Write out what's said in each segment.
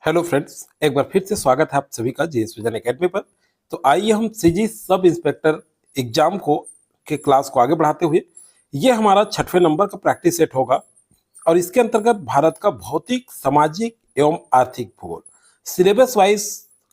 Hello friends, एक बार फिर से स्वागत है आप सभी का जीएस विजन एकेडमी पर। तो आइए हम सीजी सब इंस्पेक्टर एग्जाम को के क्लास को आगे बढ़ाते हुए, ये हमारा 6वें नंबर का प्रैक्टिस सेट होगा और इसके अंतर्गत भारत का भौतिक, सामाजिक एवं आर्थिक भूगोल सिलेबस वाइज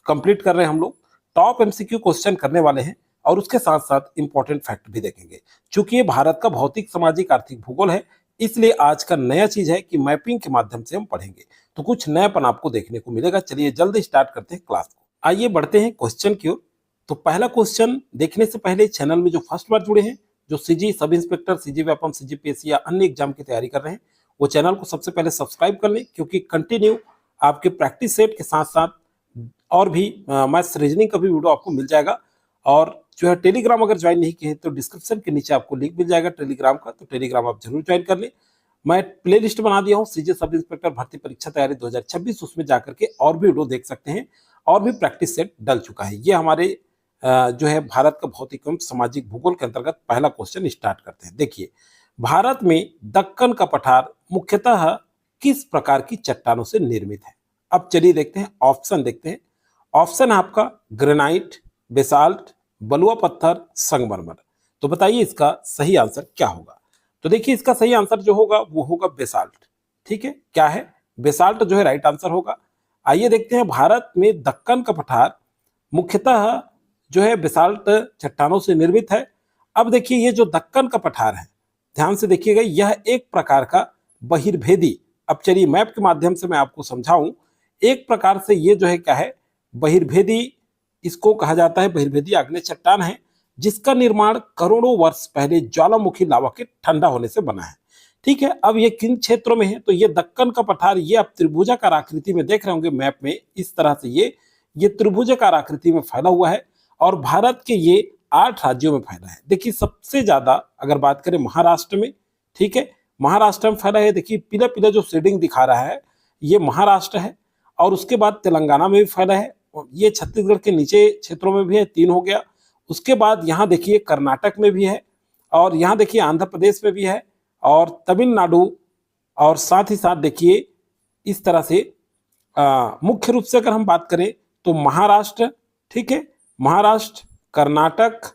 कंप्लीट कर रहे हैं हम लोग। टॉप एमसीक्यू क्वेश्चन करने वाले हैं और उसके साथ साथ इंपॉर्टेंट फैक्ट भी देखेंगे। चूंकि ये भारत का भौतिक, सामाजिक, आर्थिक भूगोल है, इसलिए आज का नया चीज है कि मैपिंग के माध्यम से हम पढ़ेंगे, तो कुछ नयापन आपको देखने को मिलेगा। चलिए जल्दी स्टार्ट करते हैं क्लास को। आइए बढ़ते हैं क्वेश्चन की ओर। तो पहला क्वेश्चन देखने से पहले चैनल में जो फर्स्ट बार जुड़े हैं, जो CG sub inspector, CG Vyapam, CGPSC या अन्य एग्जाम की तैयारी कर रहे हैं, वो चैनल को सबसे पहले सब्सक्राइब कर लें, क्योंकि कंटिन्यू आपके प्रैक्टिस सेट के साथ साथ और भी मैथ्स रीजनिंग का भी वीडियो आपको मिल जाएगा। और जो है टेलीग्राम अगर ज्वाइन नहीं किए तो डिस्क्रिप्शन के नीचे आपको लिंक मिल जाएगा टेलीग्राम का, तो टेलीग्राम आप जरूर ज्वाइन कर लें। मैं प्लेलिस्ट बना दिया हूँ सीजे सब इंस्पेक्टर भर्ती परीक्षा तैयारी 2026, उसमें जाकर के और भी वीडियो देख सकते हैं और भी प्रैक्टिस सेट डल चुका है। ये हमारे जो है भारत का भौतिक एवं सामाजिक भूगोल के अंतर्गत पहला क्वेश्चन स्टार्ट करते हैं। देखिए, भारत में दक्कन का पठार मुख्यतः किस प्रकार की चट्टानों से निर्मित है? अब चलिए देखते हैं, ऑप्शन देखते हैं। ऑप्शन है आपका ग्रेनाइट, बेसाल्ट, बलुआ पत्थर, संगमरमर। तो बताइए इसका सही आंसर क्या होगा? तो देखिए, इसका सही आंसर जो होगा वो होगा बेसाल्ट। ठीक है, क्या है? बेसाल्ट जो है राइट आंसर होगा। आइए देखते हैं, भारत में दक्कन का पठार मुख्यतः जो है बेसाल्ट चट्टानों से निर्मित है। अब देखिए, ये जो दक्कन का पठार है, ध्यान से देखिएगा, यह एक प्रकार का बहिर्भेदी, अब चलिए मैप के माध्यम से मैं आपको समझाऊं। एक प्रकार से ये जो है क्या है, बहिर्भेदी इसको कहा जाता है। बहिर्भेदी आग्नेय चट्टान है जिसका निर्माण करोड़ों वर्ष पहले ज्वालामुखी लावा के ठंडा होने से बना है। ठीक है, अब ये किन क्षेत्रों में है? तो ये दक्कन का पठार, ये आप त्रिभुजाकार आकृति में देख रहे होंगे मैप में, इस तरह से ये त्रिभुजाकार आकृति में फैला हुआ है और भारत के ये 8 राज्यों में फैला है। देखिए, सबसे ज्यादा अगर बात करें महाराष्ट्र में, ठीक है, महाराष्ट्र में फैला है। देखिए पीला पीला जो शेडिंग दिखा रहा है, ये महाराष्ट्र है। और उसके बाद तेलंगाना में भी फैला है, ये छत्तीसगढ़ के नीचे क्षेत्रों में भी है, 3 हो गया। उसके बाद यहाँ देखिए कर्नाटक में भी है, और यहाँ देखिए आंध्र प्रदेश में भी है, और तमिलनाडु, और साथ ही साथ देखिए इस तरह से मुख्य रूप से अगर हम बात करें तो महाराष्ट्र, ठीक है, महाराष्ट्र, कर्नाटक,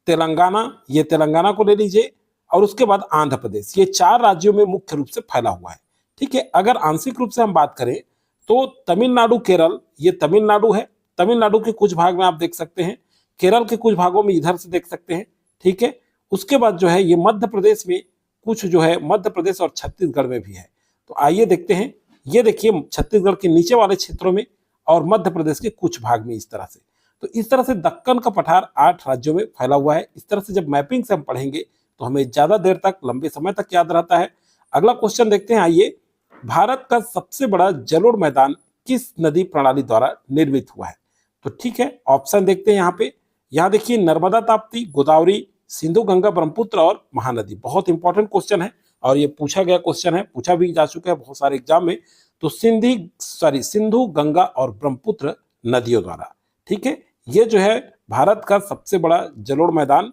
तेलंगाना, ये तेलंगाना को ले लीजिए, और उसके बाद आंध्र प्रदेश, ये 4 राज्यों में मुख्य रूप से फैला हुआ है। ठीक है, अगर आंशिक रूप से हम बात करें तो तमिलनाडु, केरल, ये तमिलनाडु है। तमिलनाडु के कुछ भाग में आप देख सकते हैं, केरल के कुछ भागों में इधर से देख सकते हैं। ठीक है, उसके बाद जो है ये मध्य प्रदेश में कुछ जो है, मध्य प्रदेश और छत्तीसगढ़ में भी है। तो आइए देखते हैं, ये देखिए छत्तीसगढ़ के नीचे वाले क्षेत्रों में और मध्य प्रदेश के कुछ भाग में, इस तरह से। तो इस तरह से दक्कन का पठार 8 राज्यों में फैला हुआ है। इस तरह से जब मैपिंग से हम पढ़ेंगे तो हमें ज्यादा देर तक, लंबे समय तक याद रहता है। अगला क्वेश्चन देखते हैं। आइए, भारत का सबसे बड़ा जलोढ़ मैदान किस नदी प्रणाली द्वारा निर्मित हुआ है? तो ठीक है, ऑप्शन देखते हैं यहाँ पे। यहाँ देखिए नर्मदा, ताप्ती, गोदावरी, सिंधु, गंगा, ब्रह्मपुत्र और महानदी। बहुत इंपॉर्टेंट क्वेश्चन है और ये पूछा गया क्वेश्चन है, पूछा भी जा चुका है बहुत सारे एग्जाम में। तो सिंधु, गंगा और ब्रह्मपुत्र नदियों द्वारा। ठीक है, ये जो है भारत का सबसे बड़ा जलोढ़ मैदान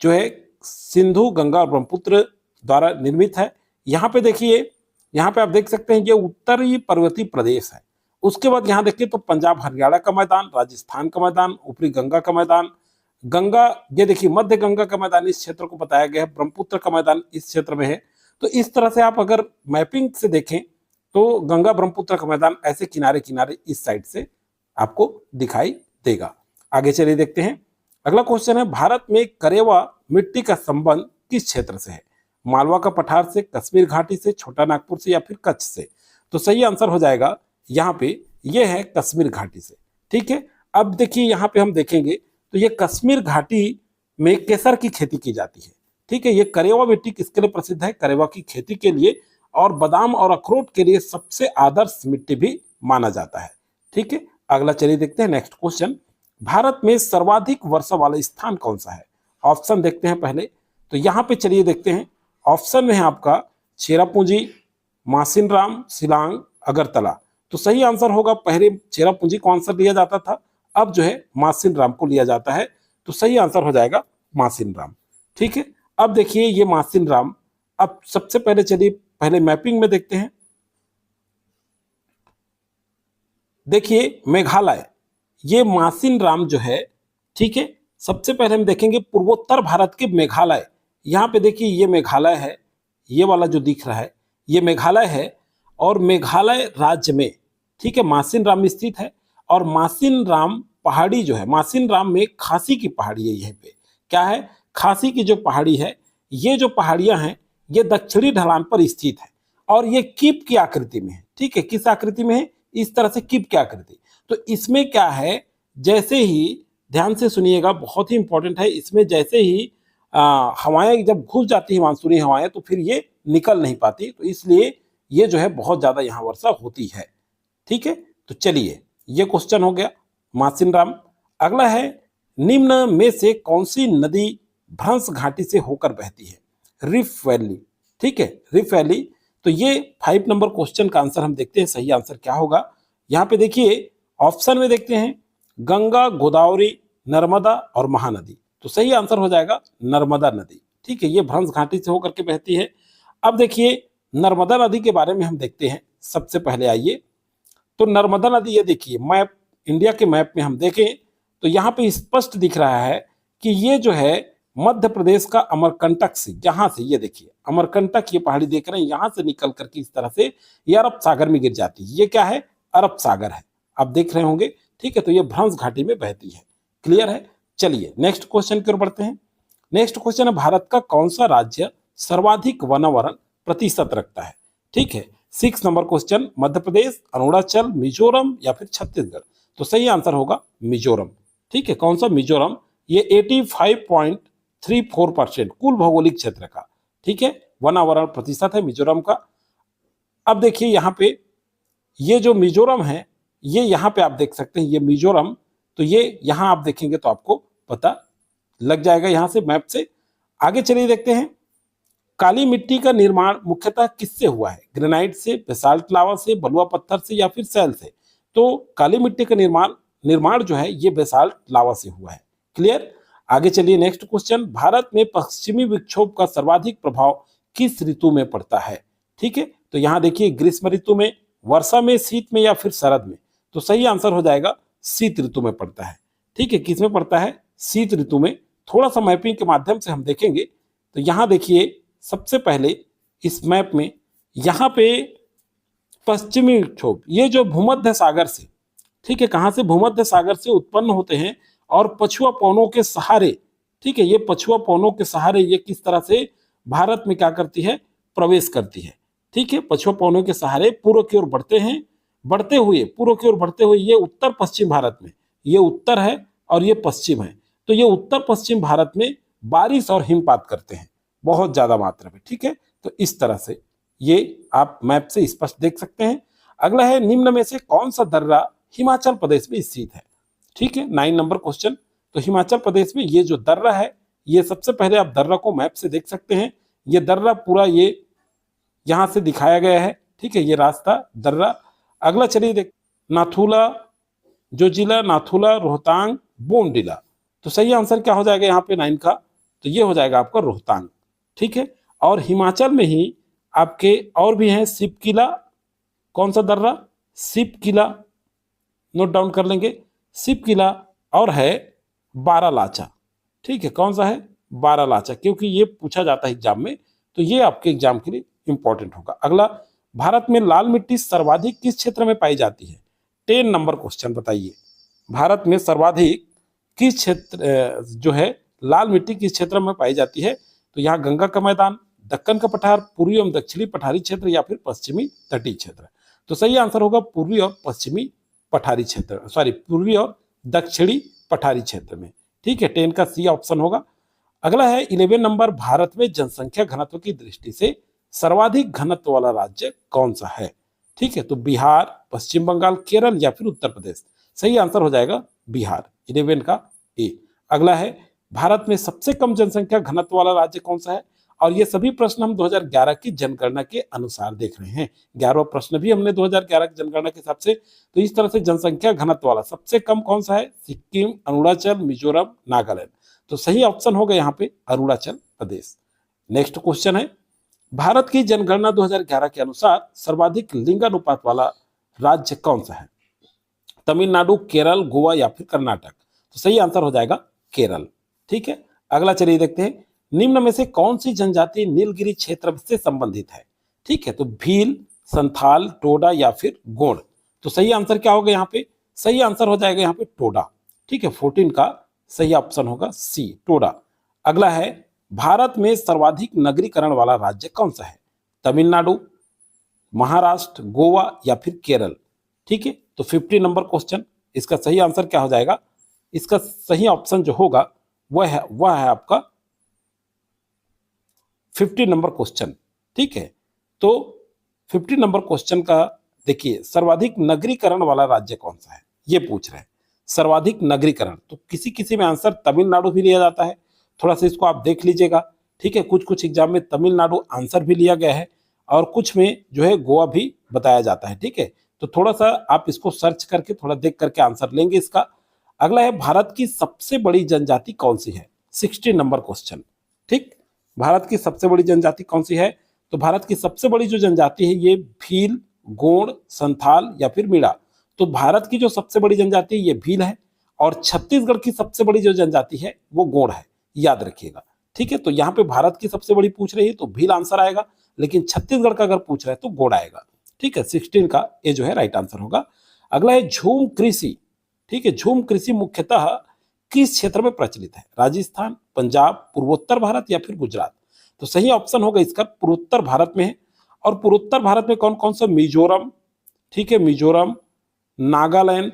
जो है सिंधु, गंगा और ब्रह्मपुत्र द्वारा निर्मित है। यहाँ पे देखिए, यहाँ पे आप देख सकते हैं ये उत्तरी पर्वतीय प्रदेश है। उसके बाद यहाँ देखिए तो पंजाब हरियाणा का मैदान, राजस्थान का मैदान, ऊपरी गंगा का मैदान, गंगा, ये देखिए मध्य गंगा का मैदान इस क्षेत्र को बताया गया है, ब्रह्मपुत्र का मैदान इस क्षेत्र में है। तो इस तरह से आप अगर मैपिंग से देखें तो गंगा ब्रह्मपुत्र का मैदान ऐसे किनारे किनारे इस साइड से आपको दिखाई देगा। आगे चलिए देखते हैं। अगला क्वेश्चन है, भारत में करेवा मिट्टी का संबंध किस क्षेत्र से है? मालवा का पठार से, कश्मीर घाटी से, छोटा नागपुर से या फिर कच्छ से? तो सही आंसर हो जाएगा यहाँ पे, ये है कश्मीर घाटी से। ठीक है, अब देखिए यहाँ पे हम देखेंगे तो ये कश्मीर घाटी में केसर की खेती की जाती है। ठीक है, ये करेवा मिट्टी किसके लिए प्रसिद्ध है? करेवा की खेती के लिए, और बादाम और अखरोट के लिए सबसे आदर्श मिट्टी भी माना जाता है। ठीक है, अगला चलिए देखते हैं नेक्स्ट क्वेश्चन। भारत में सर्वाधिक वर्षा वाला स्थान कौन सा है? ऑप्शन देखते हैं पहले। तो यहाँ पे चलिए देखते हैं, ऑप्शन में है आपका चेरापूंजी, मासिनराम, शिलांग, अगरतला। तो सही आंसर होगा, पहले चेरापूंजी को आंसर लिया जाता था, अब जो है मासिनराम को लिया जाता है। तो सही आंसर हो जाएगा मासिनराम। ठीक है, अब देखिए ये मासिनराम, अब सबसे पहले चलिए पहले मैपिंग में देखते हैं। देखिए मेघालय, ये मासिन राम जो है, ठीक है, सबसे पहले हम देखेंगे पूर्वोत्तर भारत के मेघालय। यहाँ पे देखिए ये मेघालय है, ये वाला जो दिख रहा है ये मेघालय है, और मेघालय राज्य में, ठीक है, मासिन राम स्थित है। और मासिन राम पहाड़ी जो है, मासिन राम में खासी की पहाड़ी है। यहीं पे क्या है, खासी की जो पहाड़ी है, ये जो पहाड़ियां हैं ये दक्षिणी ढलान पर स्थित है, और ये कीप की आकृति में है। ठीक है, किस आकृति में है, इस तरह से कीप की आकृति। तो इसमें क्या है, जैसे ही, ध्यान से सुनिएगा, बहुत ही इंपॉर्टेंट है, इसमें जैसे ही हवाएं जब घुस जाती है, मानसूनी हवाएं, तो फिर ये निकल नहीं पाती, तो इसलिए ये जो है बहुत ज्यादा यहाँ वर्षा होती है। ठीक है, तो चलिए ये क्वेश्चन हो गया मासिन राम। अगला है, निम्न में से कौन सी नदी भ्रंश घाटी से होकर बहती है? रिफ वैली। ठीक है, रिफ वैली। तो ये 5 नंबर क्वेश्चन का आंसर हम देखते हैं, सही आंसर क्या होगा। यहाँ पे देखिए ऑप्शन में देखते हैं, गंगा, गोदावरी, नर्मदा और महानदी। तो सही आंसर हो जाएगा नर्मदा नदी। ठीक है, ये भ्रंश घाटी से होकर के बहती है। अब देखिए नर्मदा नदी के बारे में हम देखते हैं। सबसे पहले आइए, तो नर्मदा नदी, ये देखिए मैप, इंडिया के मैप में हम देखें तो यहाँ पे स्पष्ट दिख रहा है कि ये जो है मध्य प्रदेश का अमरकंटक से, जहां से ये देखिए अमरकंटक, ये पहाड़ी देख रहे हैं, यहां से निकल करके इस तरह से ये अरब सागर में गिर जाती है। ये क्या है, अरब सागर है, आप देख रहे होंगे। ठीक है, तो ये भ्रंश घाटी में बहती है। क्लियर है। चलिए नेक्स्ट क्वेश्चन की ओर बढ़ते हैं। नेक्स्ट क्वेश्चन है, भारत का कौन सा राज्य सर्वाधिक वनावरण प्रतिशत रखता है? ठीक है, 6 नंबर क्वेश्चन, मध्य प्रदेश, अरुणाचल, मिजोरम या फिर छत्तीसगढ़। तो सही आंसर होगा मिजोरम। ठीक है, कौन सा, मिजोरम। ये 85.34% कुल भौगोलिक क्षेत्र का, ठीक है, वनावरण प्रतिशत है मिजोरम का। अब देखिए यहाँ पे ये जो मिजोरम है, ये यहाँ पे आप देख सकते हैं, ये मिजोरम। तो ये यहाँ आप देखेंगे तो आपको पता लग जाएगा यहाँ से मैप से। आगे चलिए देखते हैं, काली मिट्टी का निर्माण मुख्यतः किससे हुआ है? ग्रेनाइट से, बेसाल्ट लावा से, बलुआ पत्थर से या फिर सैल से? तो काली मिट्टी का निर्माण जो है ये बेसाल्ट लावा से हुआ है। क्लियर। आगे चलिए नेक्स्ट क्वेश्चन, भारत में पश्चिमी विक्षोभ का सर्वाधिक प्रभाव किस ऋतु में पड़ता है? ठीक है, तो यहाँ देखिए ग्रीष्म ऋतु में, वर्षा में, शीत में या फिर शरद में? तो सही आंसर हो जाएगा शीत ऋतु में पड़ता है। ठीक है, किस में पड़ता है? शीत ऋतु में। थोड़ा सा मैपिंग के माध्यम से हम देखेंगे तो यहाँ देखिए सबसे पहले इस मैप में, यहाँ पे पश्चिमी विक्षोभ, ये जो भूमध्य सागर से, ठीक है, कहाँ से? भूमध्य सागर से उत्पन्न होते हैं और पछुआ पवनों के सहारे, ठीक है, ये पछुआ पवनों के सहारे ये किस तरह से भारत में क्या करती है? प्रवेश करती है। ठीक है, पछुआ पवनों के सहारे पूर्व की ओर बढ़ते हैं, बढ़ते हुए, पूर्व की ओर बढ़ते हुए ये उत्तर पश्चिम भारत में, ये उत्तर है और ये पश्चिम है, तो ये उत्तर पश्चिम भारत में बारिश और हिमपात करते हैं बहुत ज्यादा मात्रा में। ठीक है, तो इस तरह से ये आप मैप से स्पष्ट देख सकते हैं। अगला है, निम्न में से कौन सा दर्रा हिमाचल प्रदेश में स्थित है? ठीक है, 9 नंबर क्वेश्चन। तो हिमाचल प्रदेश में ये जो दर्रा है, ये सबसे पहले आप दर्रा को मैप से देख सकते हैं। ये दर्रा पूरा ये यहां से दिखाया गया है। ठीक है, ये रास्ता दर्रा। अगला चलिए देख, नाथुला, जोजिला, नाथुला, रोहतांग, बोमडिला। तो सही आंसर क्या हो जाएगा यहाँ पे 9 का? तो ये हो जाएगा आपका रोहतांग। ठीक है, और हिमाचल में ही आपके और भी हैं, शिव किला, कौन सा दर्रा? शिव किला, नोट डाउन कर लेंगे, शिव किला, और है बारालाचा। ठीक है, कौन सा है? बारालाचा, क्योंकि ये पूछा जाता है एग्जाम में, तो ये आपके एग्जाम के लिए इंपॉर्टेंट होगा। अगला, भारत में लाल मिट्टी सर्वाधिक किस क्षेत्र में पाई जाती है? 10 नंबर क्वेश्चन, बताइए भारत में सर्वाधिक किस क्षेत्र जो है लाल मिट्टी किस क्षेत्र में पाई जाती है? तो यहाँ गंगा का मैदान, दक्कन का पठार, पूर्वी एवं दक्षिणी पठारी क्षेत्र या फिर पश्चिमी तटीय क्षेत्र? तो सही आंसर होगा पूर्वी और पश्चिमी पठारी क्षेत्र, सॉरी पूर्वी और दक्षिणी पठारी क्षेत्र में। ठीक है, 10 का सी ऑप्शन होगा। अगला है 11 नंबर, भारत में जनसंख्या घनत्व की दृष्टि से सर्वाधिक घनत्व वाला राज्य कौन सा है? ठीक है, तो बिहार, पश्चिम बंगाल, केरल या फिर उत्तर प्रदेश? सही आंसर हो जाएगा बिहार, 11 का ए। अगला है, भारत में सबसे कम जनसंख्या घनत्व वाला राज्य कौन सा है? और ये सभी प्रश्न हम 2011 की जनगणना के अनुसार देख रहे हैं। 11वां प्रश्न भी हमने 2011 की जनगणना के हिसाब से। तो इस तरह से जनसंख्या घनत्व वाला सबसे कम कौन सा है? सिक्किम, अरुणाचल, मिजोरम, नागालैंड। तो सही ऑप्शन होगा यहाँ पे अरुणाचल प्रदेश। नेक्स्ट क्वेश्चन है, भारत की जनगणना 2011 के अनुसार सर्वाधिक लिंगानुपात वाला राज्य कौन सा है? तमिलनाडु, केरल, गोवा या फिर कर्नाटक। तो सही आंसर हो जाएगा केरल। ठीक है, अगला चलिए देखते हैं, निम्न में से कौन सी जनजाति नीलगिरी क्षेत्र से संबंधित है। ठीक है, तो भील, संथाल, टोडा या फिर गोंड। तो सही आंसर क्या होगा यहाँ पे, सही आंसर हो जाएगा यहाँ पे टोडा। ठीक है, 14 का सही ऑप्शन होगा सी, टोडा। अगला है, भारत में सर्वाधिक नगरीकरण वाला राज्य कौन सा है। तमिलनाडु, महाराष्ट्र, गोवा या फिर केरल। ठीक है, तो 50 नंबर क्वेश्चन, इसका सही आंसर क्या हो जाएगा, इसका सही ऑप्शन जो होगा वह है आपका 50 नंबर क्वेश्चन। ठीक है, तो 50 नंबर क्वेश्चन का देखिए, सर्वाधिक नगरीकरण वाला राज्य कौन सा है ये पूछ रहे हैं। सर्वाधिक नगरीकरण, तो किसी किसी में आंसर तमिलनाडु भी लिया जाता है, थोड़ा सा इसको आप देख लीजिएगा। ठीक है, कुछ कुछ एग्जाम में तमिलनाडु आंसर भी लिया गया है और कुछ में जो है गोवा भी बताया जाता है। ठीक है, तो थोड़ा सा आप इसको सर्च करके थोड़ा देख करके आंसर लेंगे इसका। अगला है, भारत की सबसे बड़ी जनजाति कौन सी है, 60 नंबर क्वेश्चन। ठीक, भारत की सबसे बड़ी जनजाति कौन सी है, तो भारत की सबसे बड़ी जो जनजाति है ये भील, गोंड, संथाल या फिर मीणा। तो भारत की जो सबसे बड़ी जनजाति है ये भील है और छत्तीसगढ़ की सबसे बड़ी जो जनजाति है वो गोंड है, याद रखिएगा। ठीक है, तो यहाँ पे भारत की सबसे बड़ी पूछ रही है तो भील आंसर आएगा, लेकिन छत्तीसगढ़ का अगर पूछ रहा है तो गोंड आएगा। ठीक है, 16 का ये जो है राइट आंसर होगा। अगला है झूम कृषि। ठीक है, झूम कृषि मुख्यतः किस क्षेत्र में प्रचलित है, राजस्थान, पंजाब, पूर्वोत्तर भारत या फिर गुजरात। तो सही ऑप्शन होगा इसका पूर्वोत्तर भारत में है। और पूर्वोत्तर भारत में कौन कौन सा, मिजोरम, ठीक है, मिजोरम, नागालैंड,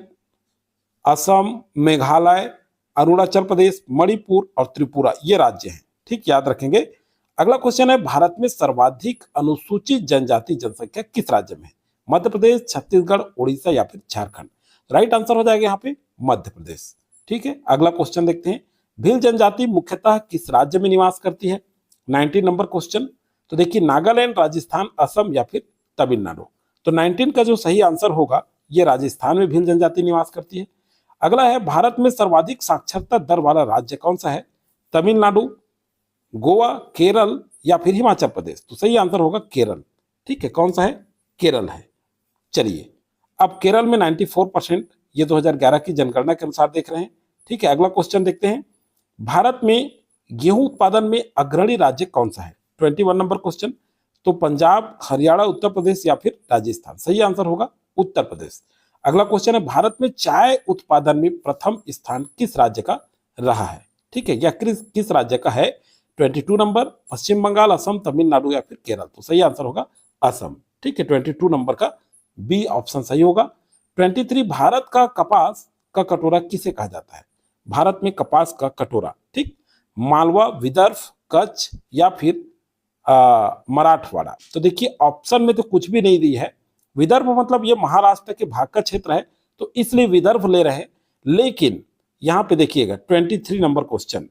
असम, मेघालय, अरुणाचल प्रदेश, मणिपुर और त्रिपुरा, ये राज्य हैं। ठीक, याद रखेंगे। अगला क्वेश्चन है, भारत में सर्वाधिक अनुसूचित जनजाति जनसंख्या किस राज्य में है, मध्य प्रदेश, छत्तीसगढ़, उड़ीसा या फिर झारखंड। राइट आंसर हो जाएगा यहाँ पे मध्य प्रदेश। ठीक है, अगला क्वेश्चन देखते हैं, भील जनजाति मुख्यतः किस राज्य में निवास करती है, 19 नंबर क्वेश्चन। तो देखिए, नागालैंड, राजस्थान, असम या फिर तमिलनाडु। तो 19 का जो सही आंसर होगा ये राजस्थान में भील जनजाति निवास करती है। अगला है, भारत में सर्वाधिक साक्षरता दर वाला राज्य कौन सा है, तमिलनाडु, गोवा, केरल या फिर हिमाचल प्रदेश। तो सही आंसर होगा केरल। ठीक है, कौन सा है, केरल है। चलिए, अब केरल में 94%, ये 2011 की जनगणना के अनुसार देख रहे हैं। ठीक है, अगला क्वेश्चन देखते हैं, भारत में गेहूं उत्पादन में अग्रणी राज्य कौन सा है, 21 नंबर क्वेश्चन। तो पंजाब, हरियाणा, उत्तर प्रदेश या फिर राजस्थान। सही आंसर होगा उत्तर प्रदेश। अगला क्वेश्चन है, भारत में चाय उत्पादन में प्रथम स्थान किस राज्य का रहा है। ठीक है, या किस राज्य का है, 22 नंबर, पश्चिम बंगाल, असम, तमिलनाडु या फिर केरल। तो सही आंसर होगा असम। ठीक है, 22 नंबर का बी ऑप्शन सही होगा। 23, भारत का कपास का कटोरा किसे कहा जाता है, भारत में कपास का कटोरा। ठीक, मालवा, विदर्भ, कच्छ या फिर मराठवाड़ा। तो देखिए, ऑप्शन में तो कुछ भी नहीं दी है। विदर्भ मतलब ये महाराष्ट्र के भाग का क्षेत्र है, तो इसलिए विदर्भ ले रहे हैं। लेकिन यहां पे देखिएगा 23 नंबर क्वेश्चन,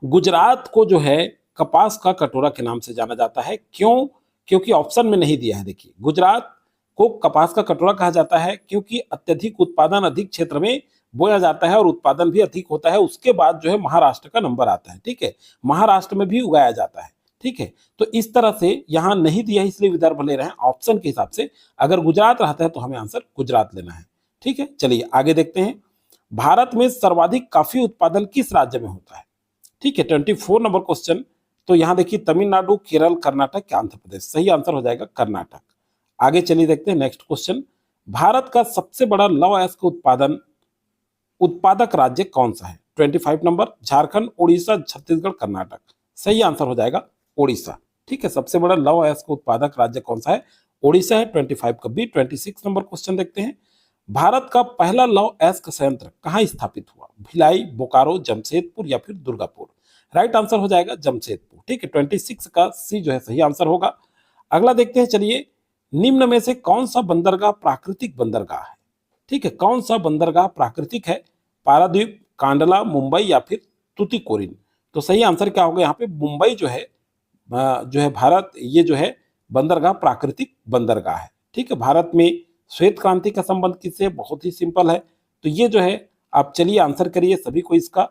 गुजरात को जो है कपास का कटोरा के नाम से जाना जाता है। क्यों, क्योंकि ऑप्शन में नहीं दिया है। देखिए, गुजरात को कपास का कटोरा कहा जाता है क्योंकि अत्यधिक उत्पादन अधिक क्षेत्र में बोया जाता है और उत्पादन भी अधिक होता है। उसके बाद जो है महाराष्ट्र का नंबर आता है। ठीक है, महाराष्ट्र में भी उगाया जाता है। ठीक है, तो इस तरह से यहां नहीं दिया है, इसलिए विदर्भ ले रहे हैं ऑप्शन के हिसाब से। अगर गुजरात रहता है तो हमें आंसर गुजरात लेना है। ठीक है, चलिए आगे देखते हैं, भारत में सर्वाधिक कॉफी उत्पादन किस राज्य में होता है। ठीक है, 24 नंबर क्वेश्चन। तो यहां देखिए, तमिलनाडु, केरल, कर्नाटक या आंध्र प्रदेश। सही आंसर हो जाएगा कर्नाटक। आगे चलिए देखते हैं नेक्स्ट क्वेश्चन, भारत का सबसे बड़ा लौह अयस्क उत्पादक राज्य कौन सा है, 25 नंबर, झारखंड, उड़ीसा, छत्तीसगढ़, कर्नाटक। सही आंसर हो जाएगा ओडिशा। ठीक है, सबसे बड़ा लौह अयस्क उत्पादक राज्य कौन सा है, ओडिशा है, 25 का बी। 26 नंबर क्वेश्चन देखते हैं, भारत का पहला लौह अयस्क संयंत्र कहां स्थापित हुआ, भिलाई, बोकारो, जमशेदपुर या फिर दुर्गापुर। राइट आंसर हो जाएगा जमशेदपुर। ठीक है, 26 का सी जो है सही आंसर होगा। अगला देखते हैं, चलिए, निम्न में से कौन सा बंदरगाह प्राकृतिक बंदरगाह है। ठीक है, कौन सा बंदरगाह प्राकृतिक है, पारादीप, कांडला, मुंबई या फिर तुतिकोरिन। तो सही आंसर क्या होगा यहाँ पे, मुंबई जो है भारत, ये जो है बंदरगाह प्राकृतिक बंदरगाह है। ठीक है, भारत में श्वेत क्रांति का संबंध किससे, बहुत ही सिंपल है। तो ये जो है, आप चलिए आंसर करिए सभी को इसका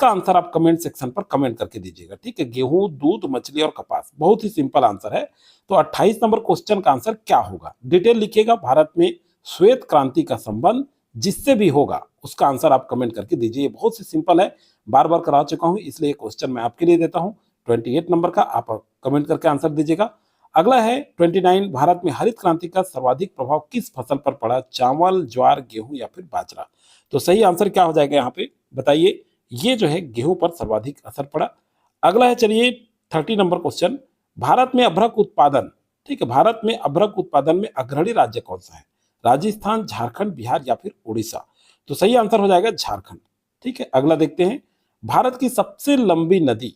आंसर आप कमेंट सेक्शन पर कमेंट करके दीजिएगा। ठीक है, गेहूं, दूध, मछली और कपास, बहुत ही सिंपल आंसर है। तो 28 नंबर क्वेश्चन का आंसर क्या होगा, डिटेल लिखिएगा, भारत में श्वेत क्रांति का संबंध जिससे भी होगा उसका आंसर आप कमेंट करके दीजिए। बहुत ही सिंपल है, बार बार करा चुका हूं, इसलिए क्वेश्चन मैं आपके लिए देता हूं 28 नंबर का, आप कमेंट करके आंसर दीजिएगा। अगला है 29, भारत में हरित क्रांति का सर्वाधिक प्रभाव किस फसल पर पड़ा? चावल, ज्वार, गेहूं या फिर बाजरा? तो सही आंसर क्या हो जाएगा यहाँ पे बताइए? ये जो है गेहूं पर सर्वाधिक असर पड़ा। अगला है चलिए 30 नंबर क्वेश्चन, भारत में अभ्रक उत्पादन, ठीक है, भारत में अभ्रक उत्पादन में अग्रणी राज्य कौन सा है? राजस्थान, झारखंड, बिहार या फिर उड़ीसा? तो सही आंसर हो जाएगा झारखंड। ठीक है, अगला देखते हैं, भारत की सबसे लंबी नदी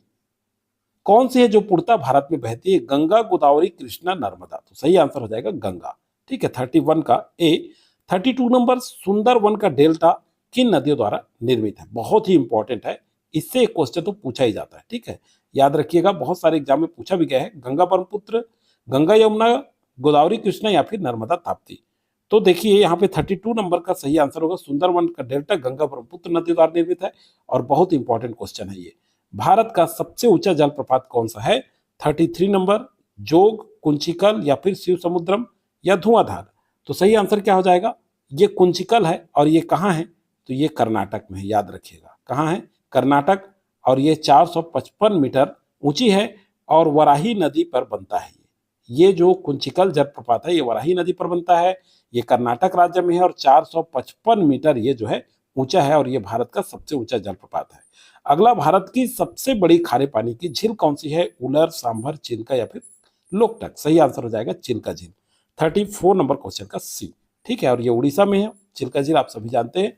कौन सी है जो पूर्णतः भारत में बहती है? गंगा, गोदावरी, कृष्णा, नर्मदा? तो सही आंसर हो जाएगा गंगा। ठीक है, 31 का ए। 32 नंबर, सुंदरवन का डेल्टा किन नदियों द्वारा निर्मित है? बहुत ही इंपॉर्टेंट है, इससे एक क्वेश्चन तो पूछा ही जाता है। ठीक है, याद रखिएगा, बहुत सारे एग्जाम में पूछा भी गया है। गंगा ब्रह्मपुत्र, गंगा यमुना, गोदावरी कृष्णा या फिर नर्मदा ताप्ती? तो देखिए यहाँ पे 32 नंबर का सही आंसर होगा सुंदरवन का डेल्टा गंगा ब्रह्मपुत्र नदी द्वारा निर्मित है। और बहुत इंपॉर्टेंट क्वेश्चन है ये, भारत का सबसे ऊंचा जलप्रपात कौन सा है? 33 नंबर, जोग, कुंचिकल या फिर शिव समुद्रम या धुआंधार? तो सही आंसर क्या हो जाएगा? ये कुंचिकल है और ये कहाँ है? तो ये कर्नाटक में है, याद रखिएगा कहाँ है? कर्नाटक। और ये 455 मीटर ऊंची है और वराही नदी पर बनता है। ये जो कुंचिकल जलप्रपात है ये वराही नदी पर बनता है, ये कर्नाटक राज्य में है और 455 मीटर ये जो है ऊंचा है और ये भारत का सबसे ऊंचा जलप्रपात है। अगला, भारत की सबसे बड़ी खारे पानी की झील कौन सी है? उलर, सांभर, चिल्का या फिर लोकटक? सही आंसर हो जाएगा चिल्का झील। 34 नंबर क्वेश्चन का सी। ठीक है, और ये उड़ीसा में है चिल्का झील, आप सभी जानते हैं।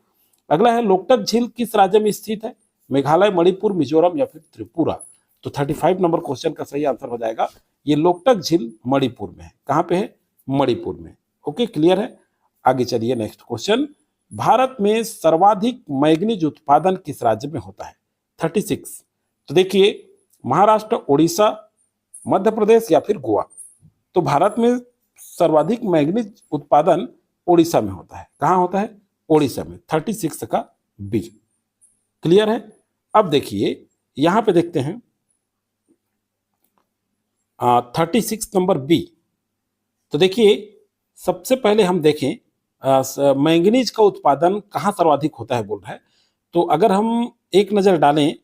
अगला है, लोकटक झील किस राज्य में स्थित है? मेघालय, मणिपुर, मिजोरम या फिर त्रिपुरा? तो 35 नंबर क्वेश्चन का सही आंसर हो जाएगा ये लोकटक झील मणिपुर में है। कहाँ पे है? मणिपुर में। ओके, क्लियर है। आगे चलिए नेक्स्ट क्वेश्चन, भारत में सर्वाधिक मैग्नीज उत्पादन किस राज्य में होता है? 36। तो देखिए, महाराष्ट्र, उड़ीसा, मध्य प्रदेश या फिर गोवा? तो भारत में सर्वाधिक मैग्नीज उत्पादन उड़ीसा में होता है। कहाँ होता है? उड़ीसा में। 36 का बी। क्लियर है। अब देखिए यहां पे देखते हैं 36 नंबर बी। तो देखिए सबसे पहले हम देखें मैंगनीज का उत्पादन कहाँ सर्वाधिक होता है बोल रहा है। तो अगर हम एक नजर डालें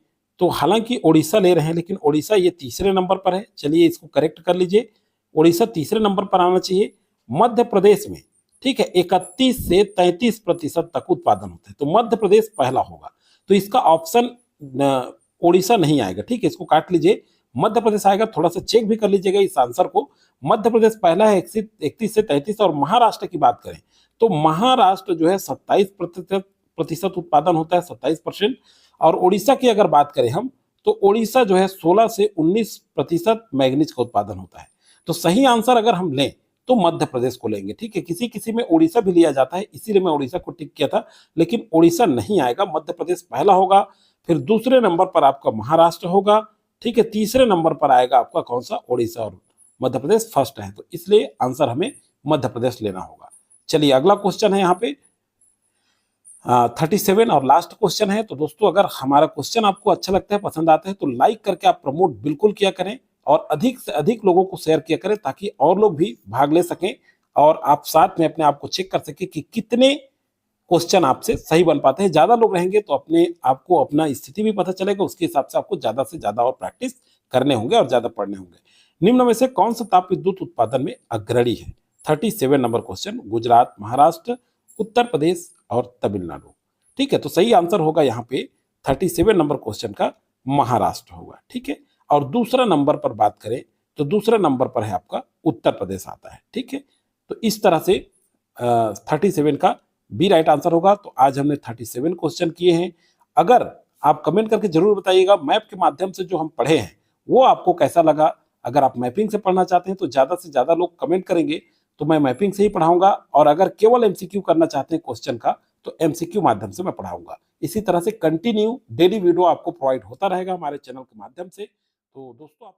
तो हालांकि उड़ीसा ले रहे हैं लेकिन उड़ीसा ये तीसरे नंबर पर है। चलिए इसको करेक्ट कर लीजिए, उड़ीसा तीसरे नंबर पर आना चाहिए। मध्य प्रदेश में, ठीक है, 31 से 33% तक उत्पादन होता है, तो मध्य प्रदेश पहला होगा। तो इसका ऑप्शन उड़ीसा नहीं आएगा। ठीक है, इसको काट लीजिए, मध्य प्रदेश आएगा। थोड़ा सा चेक भी कर लीजिएगा इस आंसर को। मध्य प्रदेश पहला है 31 से 33। और महाराष्ट्र की बात करें तो महाराष्ट्र जो है 27% उत्पादन होता है, 27%। और उड़ीसा की अगर बात करें हम तो उड़ीसा जो है 16 से 19% मैग्नीज का उत्पादन होता है। तो सही आंसर अगर हम लें तो मध्य प्रदेश को लेंगे। ठीक है, किसी किसी में उड़ीसा भी लिया जाता है, इसीलिए मैं उड़ीसा को टिक किया था, लेकिन उड़ीसा नहीं आएगा। मध्य प्रदेश पहला होगा, फिर दूसरे नंबर पर आपका महाराष्ट्र होगा। ठीक है, तीसरे नंबर पर आएगा आपका कौन सा? उड़ीसा, और मध्य प्रदेश फर्स्ट है। तो इसलिए आंसर हमें मध्य प्रदेश लेना होगा। चलिए अगला क्वेश्चन है यहाँ पे 37 और लास्ट क्वेश्चन है। तो दोस्तों अगर हमारा क्वेश्चन आपको अच्छा लगता है, पसंद आता है, तो लाइक करके आप प्रमोट बिल्कुल किया करें और अधिक से अधिक लोगों को शेयर किया करें ताकि और लोग भी भाग ले सकें और आप साथ में अपने आप को चेक कर सकें कि कितने क्वेश्चन आपसे सही बन पाते हैं। ज्यादा लोग रहेंगे तो अपने आपको अपना स्थिति भी पता चलेगा, उसके हिसाब से आपको ज्यादा से ज्यादा और प्रैक्टिस करने होंगे और ज्यादा पढ़ने होंगे। निम्न में से कौन सा ताप विद्युत उत्पादन में अग्रणी है? 37 नंबर क्वेश्चन, गुजरात, महाराष्ट्र, उत्तर प्रदेश और तमिलनाडु? ठीक है, तो सही आंसर होगा यहाँ पे 37 नंबर क्वेश्चन का महाराष्ट्र होगा। ठीक है, और दूसरा नंबर पर बात करें तो दूसरा नंबर पर है आपका उत्तर प्रदेश आता है। ठीक है, तो इस तरह से 37 का बी राइट आंसर होगा। तो आज हमने 37 क्वेश्चन किए हैं। अगर आप कमेंट करके जरूर बताइएगा मैप के माध्यम से जो हम पढ़े हैं वो आपको कैसा लगा। अगर आप मैपिंग से पढ़ना चाहते हैं तो ज्यादा से ज्यादा लोग कमेंट करेंगे तो मैं मैपिंग से ही पढ़ाऊंगा, और अगर केवल एमसीक्यू करना चाहते हैं क्वेश्चन का तो एमसीक्यू माध्यम से मैं पढ़ाऊंगा। इसी तरह से कंटिन्यू डेली वीडियो आपको प्रोवाइड होता रहेगा हमारे चैनल के माध्यम से। तो दोस्तों आप